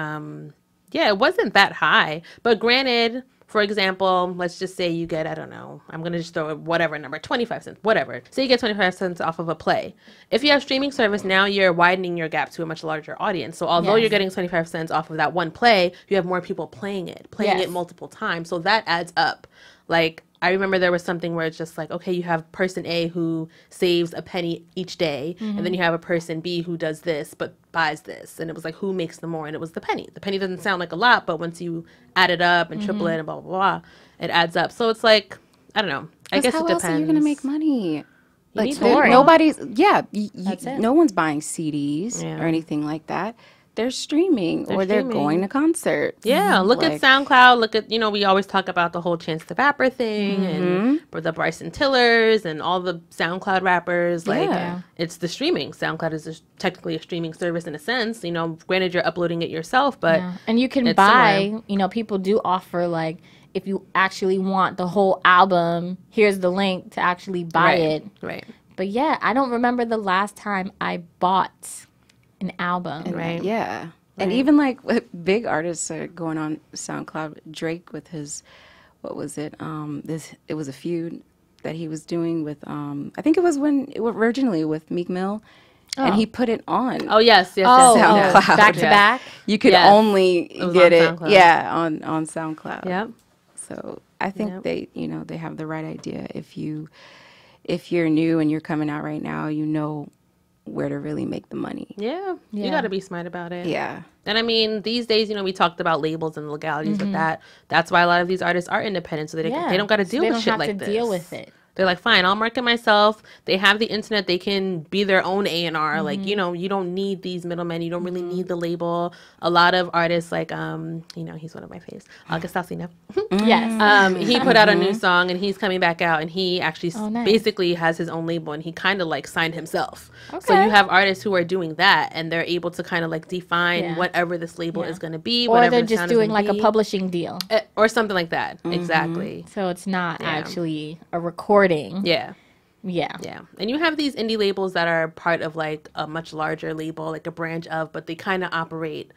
Speaker 3: yeah, it wasn't that high. But granted, for example, let's just say you get, I don't know, I'm going to just throw whatever number, 25 cents, whatever. Say you get 25 cents off of a play. If you have streaming service, now you're widening your gap to a much larger audience. So although you're getting 25 cents off of that one play, you have more people playing it multiple times. So that adds up. Like, I remember there was something where it's just like, okay, you have person A who saves a penny each day, and then you have a person B who does this but buys this. And it was like, who makes the more? And it was the penny. The penny doesn't sound like a lot, but once you add it up and triple it and blah, blah, blah, it adds up. So it's like, I don't know. I guess it depends.
Speaker 4: How else are you going to make money? Like,
Speaker 2: touring.
Speaker 4: nobody's,
Speaker 2: That's it.
Speaker 4: no one's buying CDs or anything like that. They're streaming or they're going to concerts.
Speaker 3: Yeah, look at SoundCloud. Look at, you know, we always talk about the whole Chance the Rapper thing and the Bryson Tillers and all the SoundCloud rappers. Like, it's the streaming. SoundCloud is technically a streaming service in a sense. You know, granted, you're uploading it yourself, but
Speaker 2: and you can buy, you know, people do offer, like, if you actually want the whole album, here's the link to actually buy it.
Speaker 3: Right.
Speaker 2: But yeah, I don't remember the last time I bought an album.
Speaker 3: Right.
Speaker 4: Yeah. And even like big artists are going on SoundCloud. Drake with his, what was it? It was a feud that he was doing with, I think it was originally with Meek Mill. And he put it on.
Speaker 3: Oh, yes.
Speaker 4: SoundCloud.
Speaker 2: Back to back.
Speaker 4: You could only get it.
Speaker 3: SoundCloud.
Speaker 4: Yeah. On SoundCloud.
Speaker 3: Yep.
Speaker 4: So I think they have the right idea. If you're new and you're coming out right now, you know where to really make the money.
Speaker 3: Yeah. You got to be smart about it.
Speaker 4: Yeah.
Speaker 3: And I mean, these days, you know, we talked about labels and legalities with that. That's why a lot of these artists are independent, so they don't got to deal with shit like this.
Speaker 2: They don't have to deal with it.
Speaker 3: They're like, fine, I'll market myself. They have the internet. They can be their own A&R. Like, you know, you don't need these middlemen. You don't really need the label. A lot of artists, like, you know, he's one of my faves. August Alsina.
Speaker 2: Yes.
Speaker 3: He put out a new song, and he's coming back out, and he actually basically has his own label, and he kind of, like, signed himself. Okay. So you have artists who are doing that, and they're able to kind of, like, define whatever this label is going to be.
Speaker 2: Or they're just doing, like, a publishing deal.
Speaker 3: Or something like that. Exactly.
Speaker 2: So it's not actually a recording.
Speaker 3: Yeah.
Speaker 2: Yeah.
Speaker 3: And you have these indie labels that are part of like a much larger label, like a branch of, but they kind of operate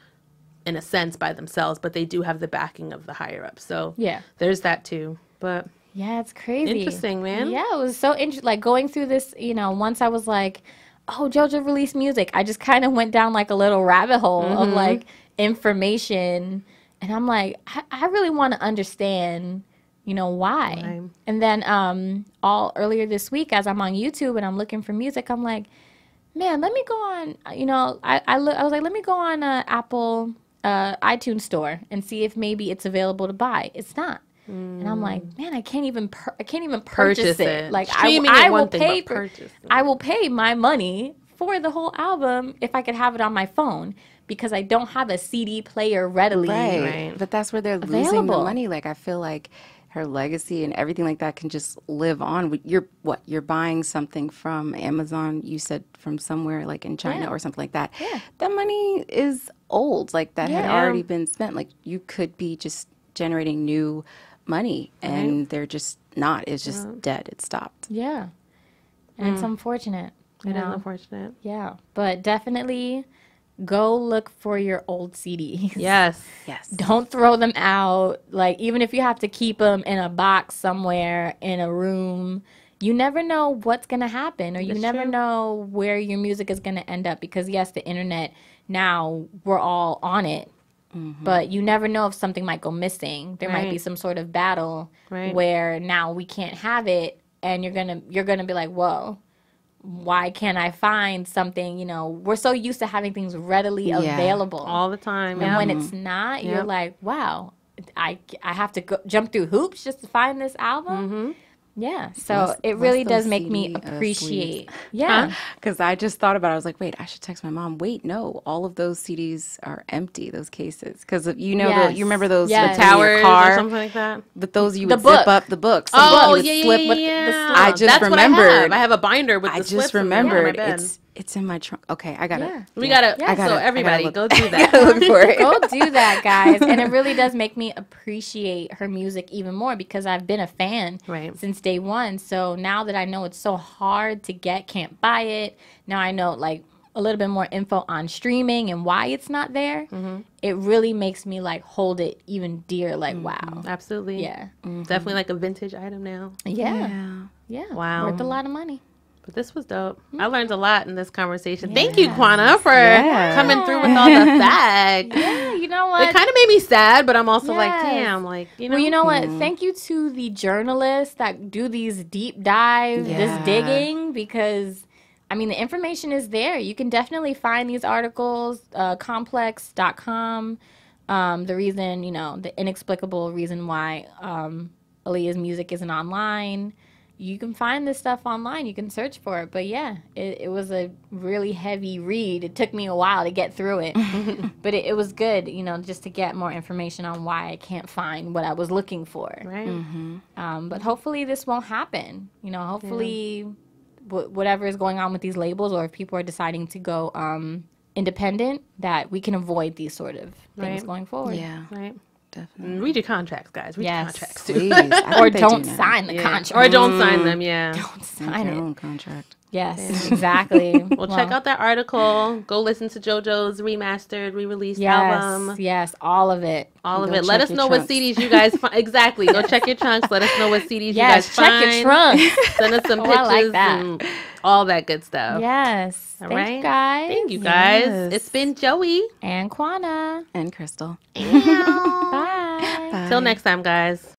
Speaker 3: in a sense by themselves, but they do have the backing of the higher ups. So there's that too. But
Speaker 2: yeah, it's crazy.
Speaker 3: Interesting, man.
Speaker 2: Yeah, it was so interesting. Like going through this, you know, once I was like, oh, JoJo released music, I just kind of went down like a little rabbit hole of like information. And I'm like, I really want to understand, you know, why. Right. And then all earlier this week, as I'm on YouTube and I'm looking for music, I'm like, man, let me go on, you know, I was like, let me go on Apple iTunes store and see if maybe it's available to buy. It's not. And I'm like, man, I can't even purchase it. Like I will pay my money for the whole album if I could have it on my phone, because I don't have a CD player readily.
Speaker 4: Right. But that's where they're losing the money. Like, I feel like her legacy and everything like that can just live on. You're buying something from Amazon, you said, from somewhere like in China or something like that. Yeah. That money is old. Like, that had already been spent. Like, you could be just generating new money, and they're just not. It's just dead. It stopped.
Speaker 2: Yeah. And it's unfortunate.
Speaker 3: It is unfortunate.
Speaker 2: Yeah. But definitely go look for your old CDs.
Speaker 3: Yes.
Speaker 2: Don't throw them out. Like, even if you have to keep them in a box somewhere in a room, you never know what's going to happen, or you
Speaker 3: That's
Speaker 2: never
Speaker 3: true.
Speaker 2: know where your music is going to end up, because yes, the internet, now we're all on it, but you never know if something might go missing. There might be
Speaker 3: Right.
Speaker 2: some sort of battle
Speaker 3: Right.
Speaker 2: where now we can't have it, and you're going to be like, whoa, why can't I find something? You know, we're so used to having things readily available
Speaker 3: All the time.
Speaker 2: and
Speaker 3: Yeah.
Speaker 2: when it's not, you're
Speaker 3: Yep.
Speaker 2: like, wow, I have to jump through hoops just to find this album. Yeah, so
Speaker 4: What's-
Speaker 2: it really
Speaker 4: what's
Speaker 2: does
Speaker 4: those
Speaker 2: make me
Speaker 4: CD,
Speaker 2: appreciate.
Speaker 4: sleeves?
Speaker 2: Yeah,
Speaker 4: Because I just thought about it. I was like, wait, I should text my mom. Wait, no, all of those CDs are empty, those cases. Because you know,
Speaker 2: Yes.
Speaker 4: you remember those
Speaker 2: Yes.
Speaker 4: in your
Speaker 3: Towers
Speaker 4: car?
Speaker 3: or something like that.
Speaker 4: But those you
Speaker 2: The
Speaker 4: would zip
Speaker 2: book.
Speaker 4: up the books.
Speaker 3: Oh,
Speaker 4: you would
Speaker 3: yeah,
Speaker 4: slip
Speaker 3: yeah,
Speaker 4: with-
Speaker 3: yeah.
Speaker 4: I just
Speaker 3: That's
Speaker 4: remembered.
Speaker 3: What I have. I have a binder with
Speaker 4: I
Speaker 3: the
Speaker 4: just
Speaker 3: slips in there.
Speaker 4: remembered.
Speaker 3: Yeah, on my bed.
Speaker 4: It's in my trunk. Okay, I got it.
Speaker 2: Yeah.
Speaker 3: We gotta.
Speaker 2: Yeah.
Speaker 3: So everybody, go do
Speaker 4: I
Speaker 3: that.
Speaker 4: gotta look for it.
Speaker 2: go do that, guys. And it really does make me appreciate her music even more, because I've been a fan
Speaker 3: Right.
Speaker 2: since day one. So now that I know it's so hard to get, can't buy it, now I know like a little bit more info on streaming and why it's not there. It really makes me like hold it even dear. Like, wow.
Speaker 3: Absolutely.
Speaker 2: Yeah.
Speaker 3: Definitely like a vintage item now.
Speaker 2: Yeah.
Speaker 4: Yeah.
Speaker 2: Yeah.
Speaker 3: Wow.
Speaker 2: Worth a lot of money.
Speaker 3: But this was dope. I learned a lot in this conversation. Thank you, Quana, for
Speaker 4: Yeah.
Speaker 3: coming through with all the facts.
Speaker 2: Yeah, you know
Speaker 3: It
Speaker 2: what?
Speaker 3: kind of made me sad, but I'm also like,
Speaker 2: Yes.
Speaker 3: damn, like, you know.
Speaker 2: Well, you know what? Thank you to the journalists that do these deep dives, this
Speaker 4: Yeah.
Speaker 2: digging, because I mean, the information is there. You can definitely find these articles, complex.com. The reason, you know, the inexplicable reason why Aaliyah's music isn't online. You can find this stuff online. You can search for it. But yeah, it was a really heavy read. It took me a while to get through it. But it was good, you know, just to get more information on why I can't find what I was looking for.
Speaker 3: Right.
Speaker 2: But hopefully this won't happen. You know, hopefully whatever is going on with these labels, or if people are deciding to go independent, that we can avoid these sort of things
Speaker 3: Right.
Speaker 2: going forward.
Speaker 4: Yeah,
Speaker 3: Right.
Speaker 4: definitely.
Speaker 3: Read your contracts, guys. Read your
Speaker 2: Yes.
Speaker 3: contracts too.
Speaker 4: Please. I think
Speaker 2: Or
Speaker 4: they
Speaker 2: don't
Speaker 4: do now.
Speaker 2: sign the
Speaker 3: Yeah.
Speaker 2: contract.
Speaker 3: Or don't sign them, yeah.
Speaker 2: Don't
Speaker 4: Make
Speaker 2: sign
Speaker 4: your
Speaker 2: it.
Speaker 4: own contract.
Speaker 2: Yes, exactly.
Speaker 3: Well, check out that article. Go listen to JoJo's remastered, re-released album.
Speaker 2: Yes, all of it.
Speaker 3: All of
Speaker 4: Go
Speaker 3: it. Let
Speaker 4: check
Speaker 3: us
Speaker 4: your
Speaker 3: know what
Speaker 4: trunks.
Speaker 3: CDs you guys find. Exactly. Go check your trunks. Let us know what CDs
Speaker 2: Yes,
Speaker 3: you guys
Speaker 2: check
Speaker 3: find.
Speaker 2: your trunks.
Speaker 3: Send us some
Speaker 2: Oh,
Speaker 3: pictures
Speaker 2: I like that.
Speaker 3: and all that good stuff.
Speaker 2: Yes.
Speaker 3: All
Speaker 2: Thank
Speaker 3: right.
Speaker 2: you guys.
Speaker 3: Thank you guys.
Speaker 4: Yes.
Speaker 3: It's been Joey.
Speaker 2: And Quana.
Speaker 4: And Crystal.
Speaker 2: Bye.
Speaker 4: Bye.
Speaker 3: Till next time, guys.